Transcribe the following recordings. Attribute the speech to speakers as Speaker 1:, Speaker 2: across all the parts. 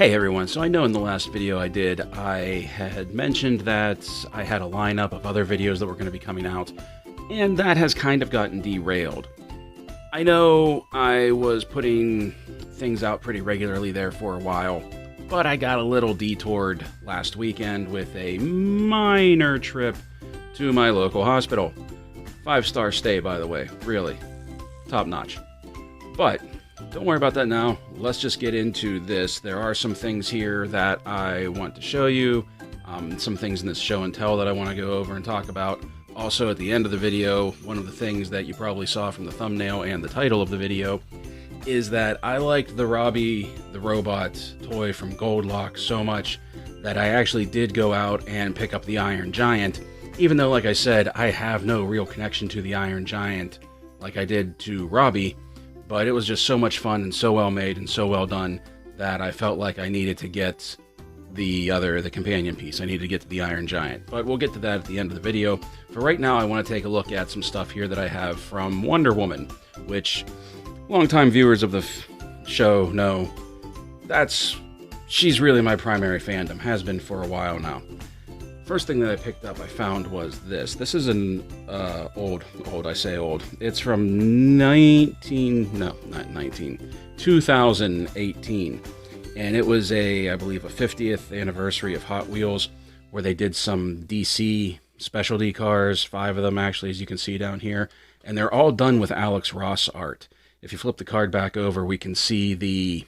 Speaker 1: Hey everyone, so I know in the last video I did, I had mentioned that I had a lineup of other videos that were going to be coming out, and that has kind of gotten derailed. I know I was putting things out pretty regularly there for a while, but I got a little detoured last weekend with a minor trip to my local hospital. 5-star stay, by the way, really. Top notch. But don't worry about that now. Let's just get into this. There are some things here that I want to show you. Some things in this show and tell that I want to go over and talk about. Also, at the end of the video, one of the things that you probably saw from the thumbnail and the title of the video is that I liked the Robby the Robot toy from Goldlok so much that I actually did go out and pick up the Iron Giant, even though, like I said, I have no real connection to the Iron Giant like I did to Robby. But it was just so much fun and so well made and so well done that I felt like I needed to get the companion piece. I needed to get to the Iron Giant. But we'll get to that at the end of the video. For right now, I want to take a look at some stuff here that I have from Wonder Woman, which longtime viewers of the show know she's really my primary fandom, has been for a while now. First thing that I picked up I found was this. This is an I say old. It's from 2018. And it was I believe a 50th anniversary of Hot Wheels, where they did some DC specialty cars, 5 of them actually, as you can see down here. And they're all done with Alex Ross art. If you flip the card back over, we can see the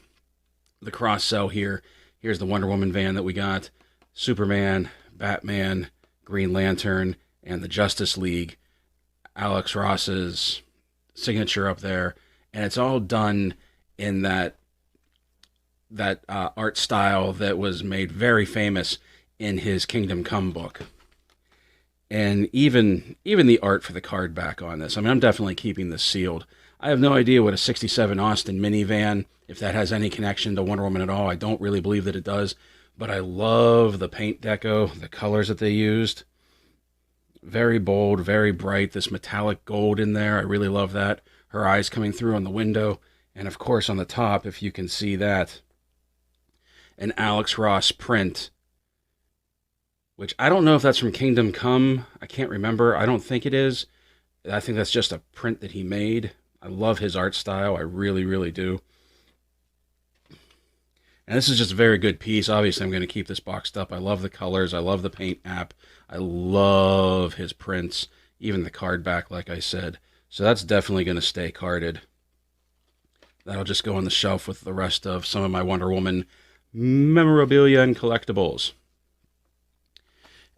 Speaker 1: cross cell here. Here's the Wonder Woman van that we got. Superman, Batman, Green Lantern, and the Justice League. Alex Ross's signature up there, and it's all done in that art style that was made very famous in his Kingdom Come book. And even the art for the card back on this. I mean, I'm definitely keeping this sealed. I have no idea what a 67 Austin minivan, if that has any connection to Wonder Woman at all. I don't really believe that it does. But I love the paint deco, the colors that they used. Very bold, very bright, this metallic gold in there. I really love that. Her eyes coming through on the window. And of course on the top, if you can see that, an Alex Ross print, which I don't know if that's from Kingdom Come. I can't remember. I don't think it is. I think that's just a print that he made. I love his art style. I really, really do. And this is just a very good piece. Obviously, I'm going to keep this boxed up. I love the colors. I love the paint app. I love his prints. Even the card back, like I said. So that's definitely going to stay carded. That'll just go on the shelf with the rest of some of my Wonder Woman memorabilia and collectibles.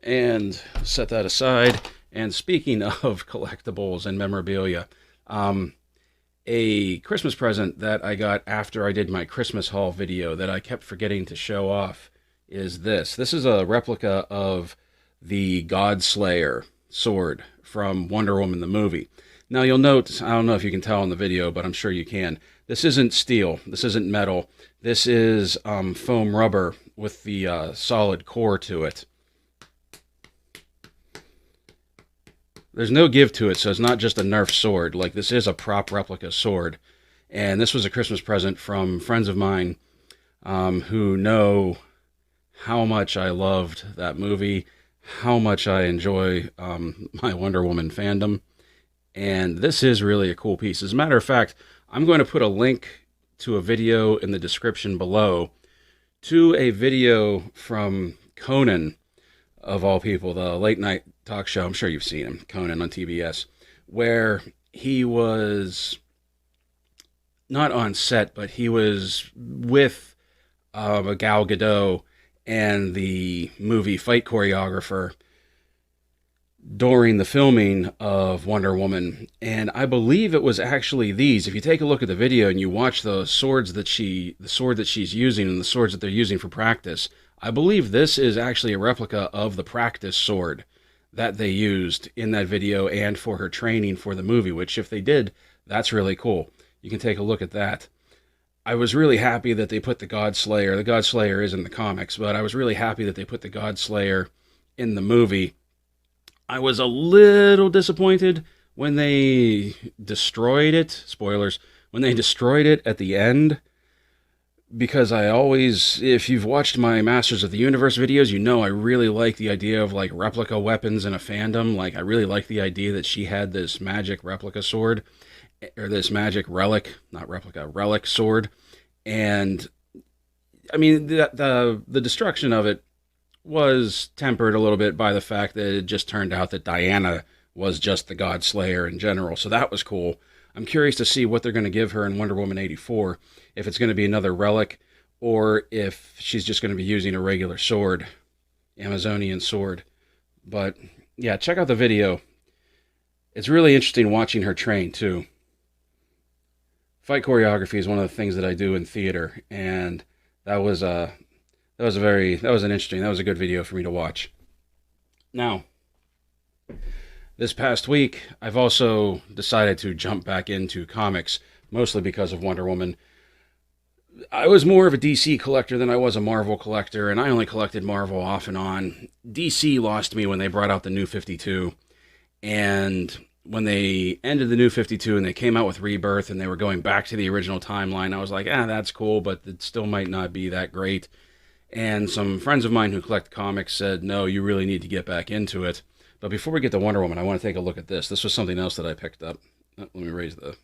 Speaker 1: And set that aside. And speaking of collectibles and memorabilia, a Christmas present that I got after I did my Christmas haul video that I kept forgetting to show off is this. This is a replica of the Godslayer sword from Wonder Woman the movie. Now you'll note, I don't know if you can tell in the video, but I'm sure you can, this isn't steel, this isn't metal, this is foam rubber with the solid core to it. There's no give to it, so it's not just a Nerf sword. Like, this is a prop replica sword. And this was a Christmas present from friends of mine who know how much I loved that movie, how much I enjoy my Wonder Woman fandom. And this is really a cool piece. As a matter of fact, I'm going to put a link to a video in the description below to a video from Conan, of all people, the late night talk show. I'm sure you've seen him, Conan on TBS, where he was not on set, but he was with Gal Gadot and the movie fight choreographer during the filming of Wonder Woman. And I believe it was actually these. If you take a look at the video and you watch the sword that she's using and the swords that they're using for practice, I believe this is actually a replica of the practice sword that they used in that video and for her training for the movie, which if they did, that's really cool. You can take a look at that. I was really happy that they put the Godslayer. The Godslayer is in the comics, but I was really happy that they put the Godslayer in the movie. I was a little disappointed when they destroyed it. Spoilers. When they destroyed it at the end. because I always, if you've watched my Masters of the Universe videos, you know I really like the idea of like replica weapons in a fandom. Like I really like the idea that she had this magic replica sword, or this magic relic, not replica, relic sword. And I mean, the destruction of it was tempered a little bit by the fact that it just turned out that Diana was just the God Slayer in general. So that was cool. I'm curious to see what they're going to give her in Wonder Woman 84, if it's going to be another relic or if she's just going to be using a regular sword, Amazonian sword. But yeah, check out the video. It's really interesting watching her train too. Fight choreography is one of the things that I do in theater, and that was a that was a good video for me to watch. Now, this past week, I've also decided to jump back into comics, mostly because of Wonder Woman. I was more of a DC collector than I was a Marvel collector, and I only collected Marvel off and on. DC lost me when they brought out the New 52, and when they ended the New 52 and they came out with Rebirth and they were going back to the original timeline, I was like, that's cool, but it still might not be that great. And some friends of mine who collect comics said, no, you really need to get back into it. But before we get to Wonder Woman, I want to take a look at this. This was something else that I picked up. Let me raise the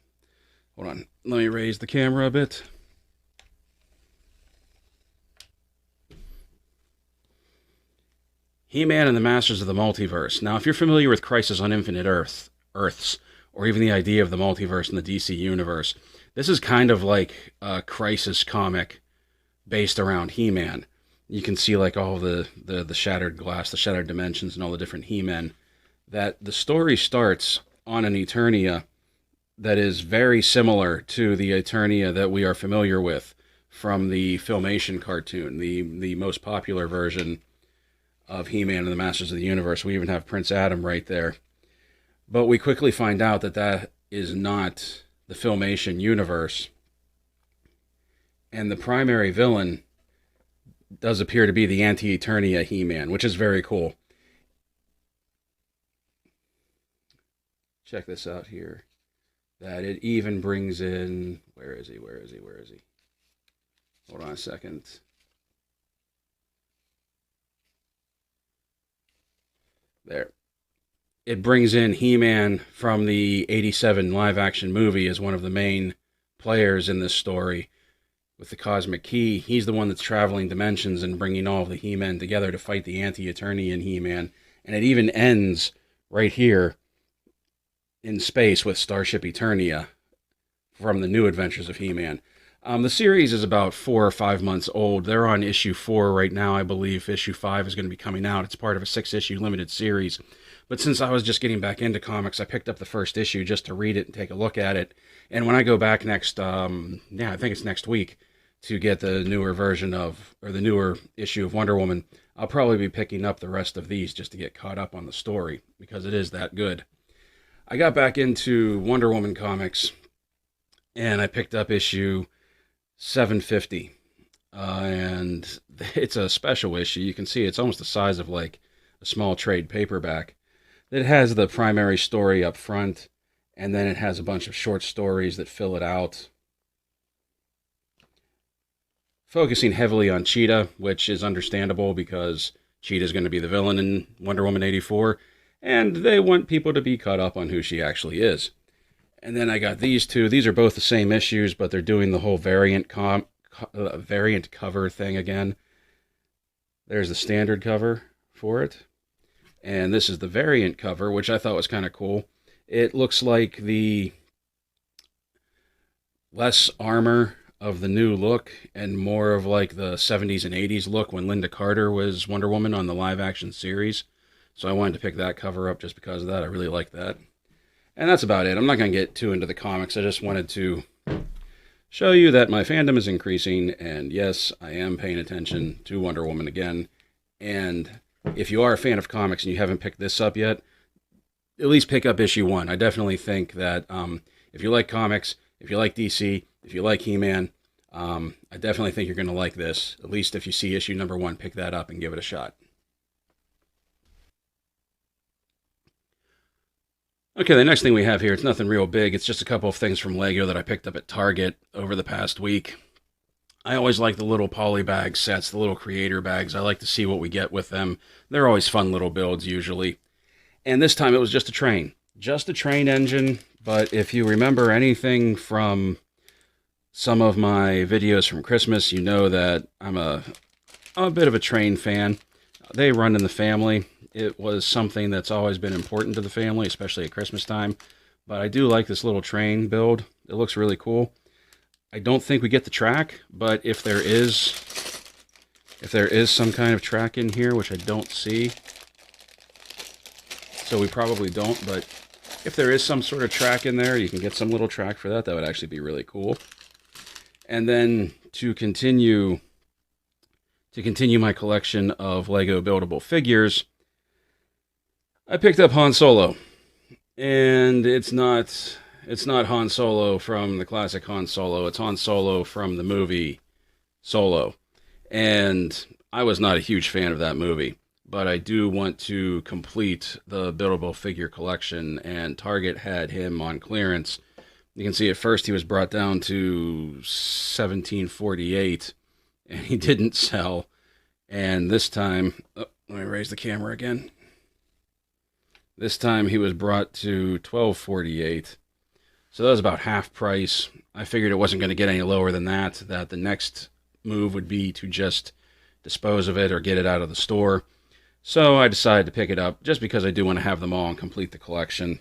Speaker 1: camera a bit. HeMan and the Masters of the Multiverse. Now, if you're familiar with Crisis on Infinite Earths, or even the idea of the multiverse in the DC universe, this is kind of like a Crisis comic based around He-Man. You can see like all the shattered glass, the shattered dimensions, and all the different He-Men. That the story starts on an Eternia that is very similar to the Eternia that we are familiar with from the Filmation cartoon, the most popular version of He-Man and the Masters of the Universe. We even have Prince Adam right there. But we quickly find out that that is not the Filmation universe. And the primary villain does appear to be the anti-Eternia He-Man, which is very cool. Check this out here. That it even brings in... Where is he? Hold on a second. There. It brings in He-Man from the 87 live-action movie as one of the main players in this story. With the Cosmic Key, he's the one that's traveling dimensions and bringing all of the He-Men together to fight the anti-Eternian He-Man. And it even ends right here in space with Starship Eternia from the New Adventures of He-Man. The series is about 4 or 5 months old. They're on issue 4 right now, I believe. Issue 5 is going to be coming out. It's part of a 6-issue limited series. But since I was just getting back into comics, I picked up the first issue just to read it and take a look at it. And when I go back next, I think it's next week, to get the newer version of, or the newer issue of Wonder Woman, I'll probably be picking up the rest of these just to get caught up on the story, because it is that good. I got back into Wonder Woman comics, and I picked up issue 750. And it's a special issue. You can see it's almost the size of like a small trade paperback. It has the primary story up front, and then it has a bunch of short stories that fill it out, focusing heavily on Cheetah, which is understandable because Cheetah is going to be the villain in Wonder Woman 84, and they want people to be caught up on who she actually is. And then I got these two. These are both the same issues, but they're doing the whole variant cover thing again. There's the standard cover for it. And this is the variant cover, which I thought was kind of cool. It looks like the less armor of the new look and more of like the 70s and 80s look when Linda Carter was Wonder Woman on the live action series. So I wanted to pick that cover up just because of that. I really like that. And that's about it. I'm not going to get too into the comics. I just wanted to show you that my fandom is increasing, and yes, I am paying attention to Wonder Woman again. And if you are a fan of comics and you haven't picked this up yet, at least pick up issue 1. I definitely think that if you like comics, if you like DC, if you like He-Man, I definitely think you're going to like this. At least if you see issue number 1, pick that up and give it a shot. Okay, the next thing we have here, it's nothing real big. It's just a couple of things from Lego that I picked up at Target over the past week. I always like the little poly bag sets, the little creator bags. I like to see what we get with them. They're always fun little builds usually. And this time it was just a train. Just a train engine. But if you remember anything from some of my videos from Christmas, you know that I'm a bit of a train fan. They run in the family. It was something that's always been important to the family, especially at Christmas time. But I do like this little train build. It looks really cool. I don't think we get the track, but if there is some kind of track in here, which I don't see, so we probably don't, but if there is some sort of track in there, you can get some little track for that. That would actually be really cool. And then to continue my collection of Lego buildable figures, I picked up Han Solo. And it's not Han Solo from the classic Han Solo. It's Han Solo from the movie Solo. And I was not a huge fan of that movie, but I do want to complete the buildable figure collection, and Target had him on clearance. You can see at first he was brought down to $17.48, and he didn't sell. And this time, let me raise the camera again. This time he was brought to $12.48. So that was about half price. I figured it wasn't going to get any lower than that the next move would be to just dispose of it or get it out of the store. So I decided to pick it up just because I do want to have them all and complete the collection.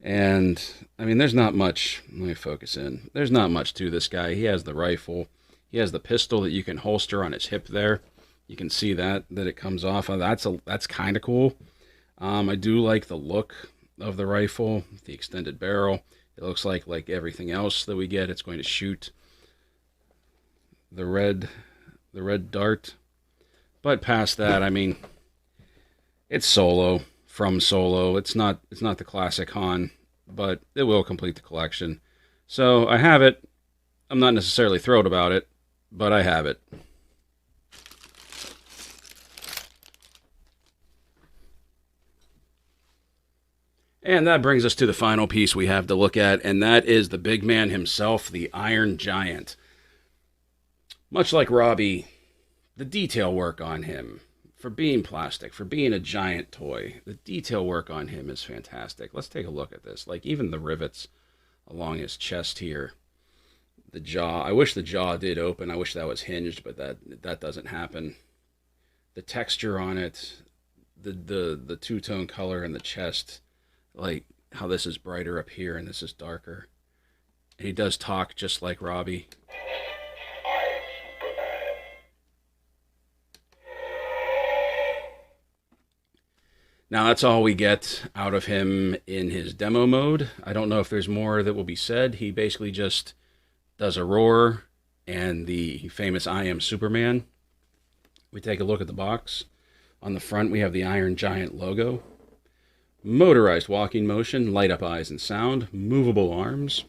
Speaker 1: And, I mean, there's not much. Let me focus in. There's not much to this guy. He has the rifle. He has the pistol that you can holster on his hip there. You can see that it comes off. That's kind of cool. I do like the look of the rifle, the extended barrel. It looks like everything else that we get, it's going to shoot the red dart. But past that, I mean, it's Solo from Solo. It's not the classic Han, but it will complete the collection. So I have it. I'm not necessarily thrilled about it, but I have it. And that brings us to the final piece we have to look at, and that is the big man himself, the Iron Giant. Much like Robby, the detail work on him, for being plastic, for being a giant toy, the detail work on him is fantastic. Let's take a look at this. Like, even the rivets along his chest here. The jaw, I wish the jaw did open. I wish that was hinged, but that doesn't happen. The texture on it, the two-tone color in the chest, like how this is brighter up here and this is darker. And he does talk just like Robby. Now that's all we get out of him in his demo mode. I don't know if there's more that will be said. He basically just does a roar and the famous I Am Superman. We take a look at the box. On the front we have the Iron Giant logo. Motorized walking motion, light up eyes and sound, movable arms.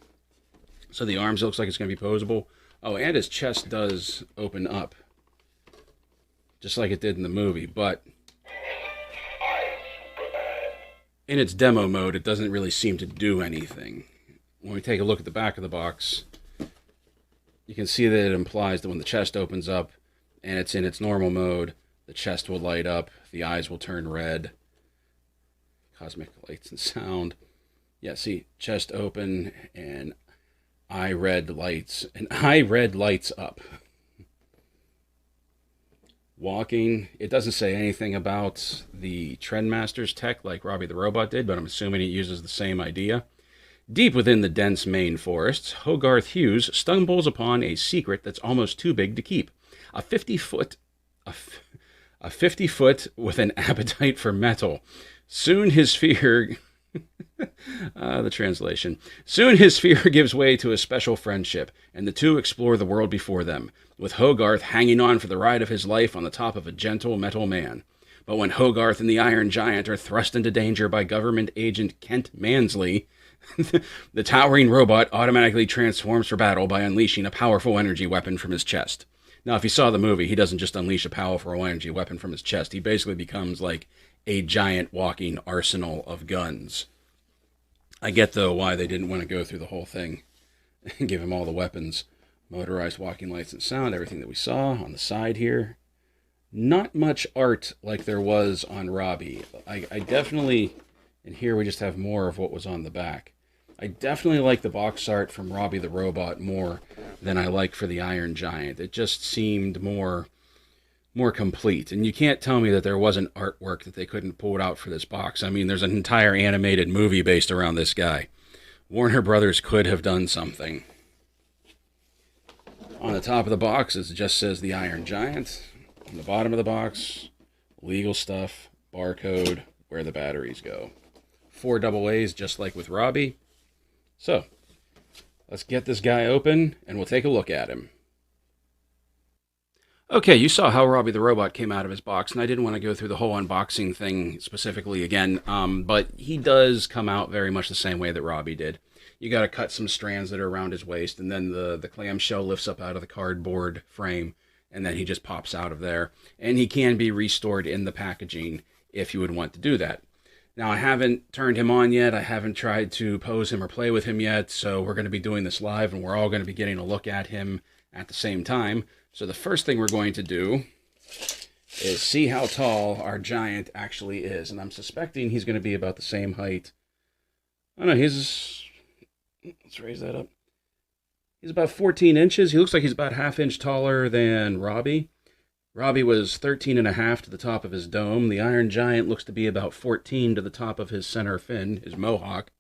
Speaker 1: So the arms looks like it's going to be posable. Oh, and his chest does open up, just like it did in the movie, but in its demo mode, it doesn't really seem to do anything. When we take a look at the back of the box, you can see that it implies that when the chest opens up and it's in its normal mode, the chest will light up, the eyes will turn red. Cosmic lights and sound. Yeah, see, chest open and eye red lights up. Walking, it doesn't say anything about the Trendmaster's tech like Robby the Robot did, but I'm assuming it uses the same idea. Deep within the dense Maine forests, Hogarth Hughes stumbles upon a secret that's almost too big to keep. A 50-foot with an appetite for metal. Soon his fear... the translation. Soon his fear gives way to a special friendship, and the two explore the world before them, with Hogarth hanging on for the ride of his life on the top of a gentle metal man. But when Hogarth and the Iron Giant are thrust into danger by government agent Kent Mansley, the towering robot automatically transforms for battle by unleashing a powerful energy weapon from his chest. Now, if you saw the movie, he doesn't just unleash a powerful energy weapon from his chest. He basically becomes like a giant walking arsenal of guns. I get, though, why they didn't want to go through the whole thing and give him all the weapons. Motorized walking lights and sound, everything that we saw on the side here. Not much art like there was on Robby. I definitely, and here we just have more of what was on the back. I definitely like the box art from Robby the Robot more than I like for the Iron Giant. It just seemed more complete. And you can't tell me that there wasn't artwork that they couldn't pull it out for this box. I mean, there's an entire animated movie based around this guy. Warner Brothers could have done something. On the top of the box, it just says the Iron Giant. On the bottom of the box, legal stuff, barcode, where the batteries go. 4 AA's, just like with Robby. So, let's get this guy open, and we'll take a look at him. Okay, you saw how Robby the Robot came out of his box, and I didn't want to go through the whole unboxing thing specifically again, but he does come out very much the same way that Robby did. You got to cut some strands that are around his waist, and then the clamshell lifts up out of the cardboard frame, and then he just pops out of there. And he can be restored in the packaging if you would want to do that. Now, I haven't turned him on yet. I haven't tried to pose him or play with him yet, so we're going to be doing this live, and we're all going to be getting a look at him at the same time. So the first thing we're going to do is see how tall our giant actually is. And I'm suspecting he's going to be about the same height. Oh no, let's raise that up. He's about 14 inches. He looks like he's about ½ inch taller than Robby. Robby was 13.5 to the top of his dome. The Iron Giant looks to be about 14 to the top of his center fin, his mohawk.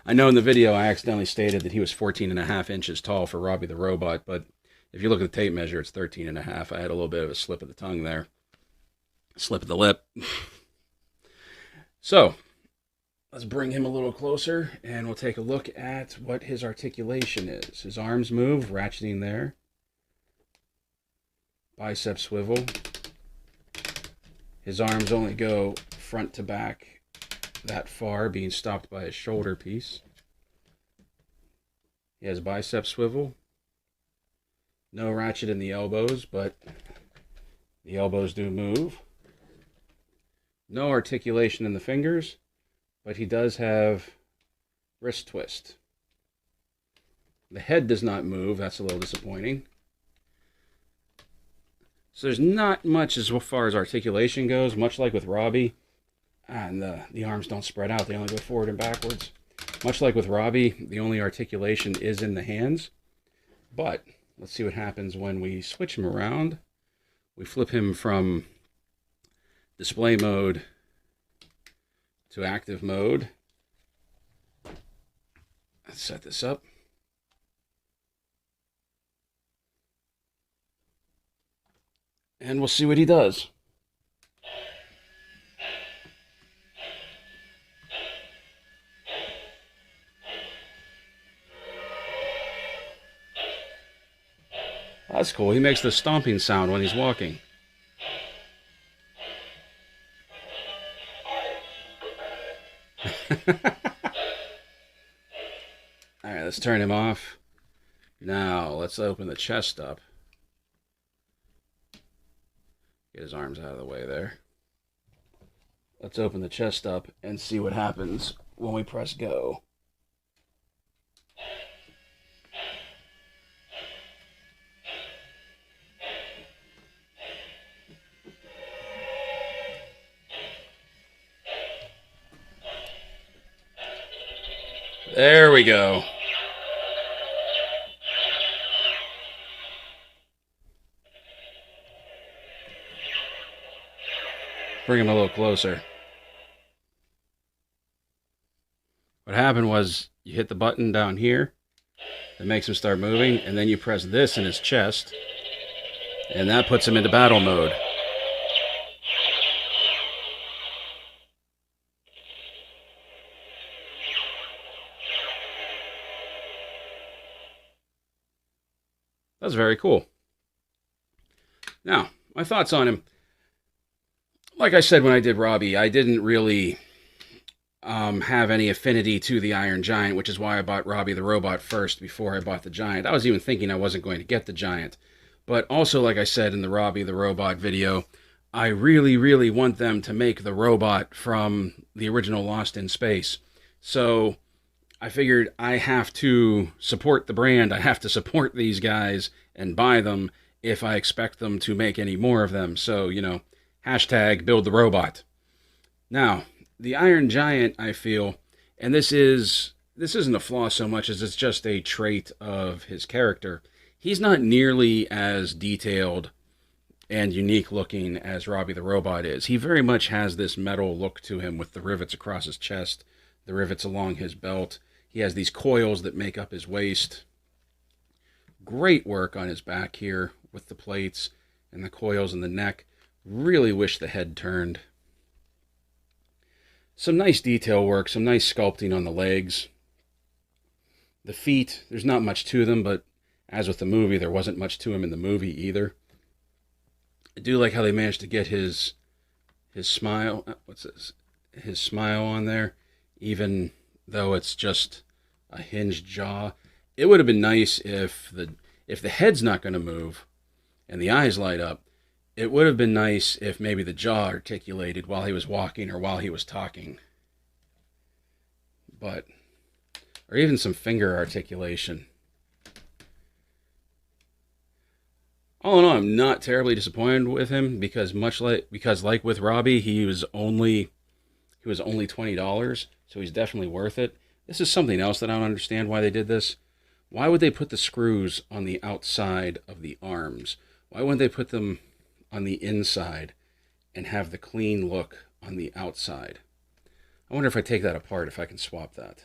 Speaker 1: I know in the video I accidentally stated that he was 14.5 inches tall for Robby the Robot, but if you look at the tape measure, it's 13.5. I had a little bit of a slip of the tongue there. Slip of the lip. So, let's bring him a little closer, and we'll take a look at what his articulation is. His arms move, ratcheting there. Bicep swivel. His arms only go front to back that far, being stopped by his shoulder piece. He has bicep swivel. No ratchet in the elbows, but the elbows do move. No articulation in the fingers, but he does have wrist twist. The head does not move. That's a little disappointing. So there's not much as far as articulation goes, much like with Robby. And the arms don't spread out. They only go forward and backwards. Much like with Robby, the only articulation is in the hands. But let's see what happens when we switch him around. We flip him from display mode to active mode. Let's set this up. And we'll see what he does. That's cool. He makes the stomping sound when he's walking. Alright, let's turn him off. Now, let's open the chest up. Get his arms out of the way there. Let's open the chest up and see what happens when we press go. There we go. Bring him a little closer. What happened was you hit the button down here that makes him start moving, and then you press this in his chest, and that puts him into battle mode. That's very cool. Now, my thoughts on him. Like I said when I did Robby, I didn't really have any affinity to the Iron Giant, which is why I bought Robby the Robot first before I bought the Giant. I was even thinking I wasn't going to get the Giant. But also, like I said in the Robby the Robot video, I really, really want them to make the robot from the original Lost in Space. So I figured I have to support the brand. I have to support these guys and buy them if I expect them to make any more of them. So, you know, hashtag build the robot. Now, the Iron Giant, I feel, and this isn't a flaw so much as it's just a trait of his character. He's not nearly as detailed and unique looking as Robby the Robot is. He very much has this metal look to him with the rivets across his chest, the rivets along his belt. He has these coils that make up his waist. Great work on his back here with the plates and the coils in the neck. Really wish the head turned. Some nice detail work, some nice sculpting on the legs. The feet, there's not much to them, but as with the movie, there wasn't much to him in the movie either. I do like how they managed to get his smile, his smile on there, even though it's just a hinged jaw. It would have been nice if the head's not going to move and the eyes light up. It would have been nice if maybe the jaw articulated while he was walking or while he was talking. Or even some finger articulation. All in all, I'm not terribly disappointed with him because like with Robby, he was only $20, so he's definitely worth it. This is something else that I don't understand why they did this. Why would they put the screws on the outside of the arms? Why wouldn't they put them on the inside and have the clean look on the outside? I wonder if I take that apart, if I can swap that.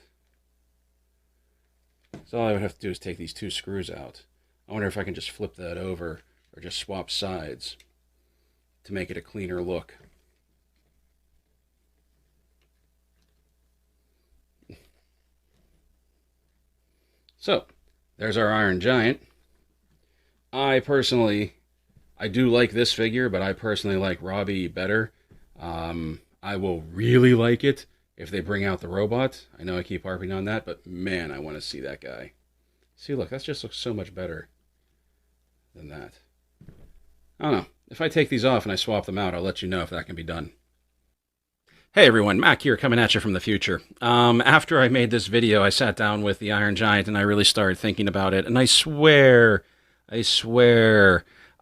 Speaker 1: So all I would have to do is take these two screws out. I wonder if I can just flip that over or just swap sides to make it a cleaner look. So, there's our Iron Giant. I do like this figure, but I personally like Robby better. I will really like it if they bring out the robot. I know I keep harping on that, but man, I want to see that guy. See, look, that just looks so much better than that. I don't know. If I take these off and I swap them out, I'll let you know if that can be done. Hey everyone, Mac here coming at you from the future. After I made this video, I sat down with the Iron Giant and I really started thinking about it. And I swear,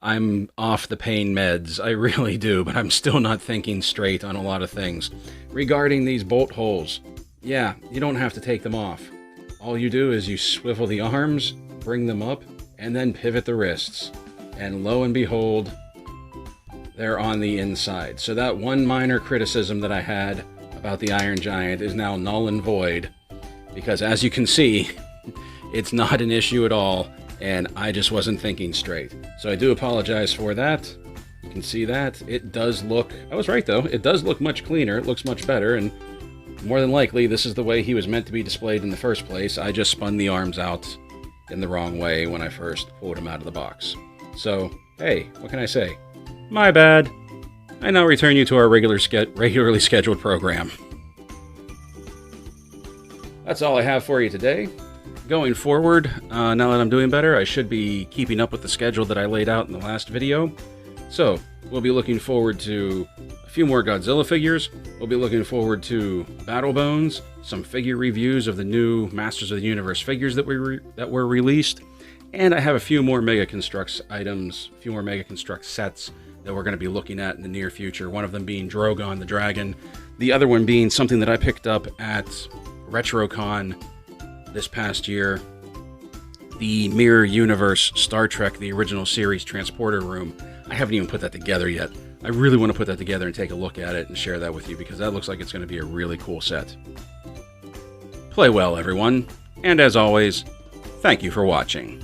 Speaker 1: I'm off the pain meds. I really do, but I'm still not thinking straight on a lot of things. Regarding these bolt holes, yeah, you don't have to take them off. All you do is you swivel the arms, bring them up, and then pivot the wrists. And lo and behold, they're on the inside. So that one minor criticism that I had about the Iron Giant is now null and void, because as you can see, it's not an issue at all, and I just wasn't thinking straight. So I do apologize for that. You can see that. It does look, I was right though, it does look much cleaner, it looks much better, and more than likely this is the way he was meant to be displayed in the first place. I just spun the arms out in the wrong way when I first pulled him out of the box. So, hey, what can I say? My bad. I now return you to our regularly scheduled program. That's all I have for you today. Going forward, now that I'm doing better, I should be keeping up with the schedule that I laid out in the last video. So, we'll be looking forward to a few more Godzilla figures. We'll be looking forward to Battle Bones, some figure reviews of the new Masters of the Universe figures that were released, and I have a few more Mega Construx items, a few more Mega Construx sets that we're going to be looking at in the near future. One of them being Drogon the Dragon, the other one being something that I picked up at RetroCon this past year, the Mirror Universe Star Trek, the original series transporter room. I haven't even put that together yet. I really want to put that together and take a look at it and share that with you, because that looks like it's going to be a really cool set. Play well, everyone, and as always, thank you for watching.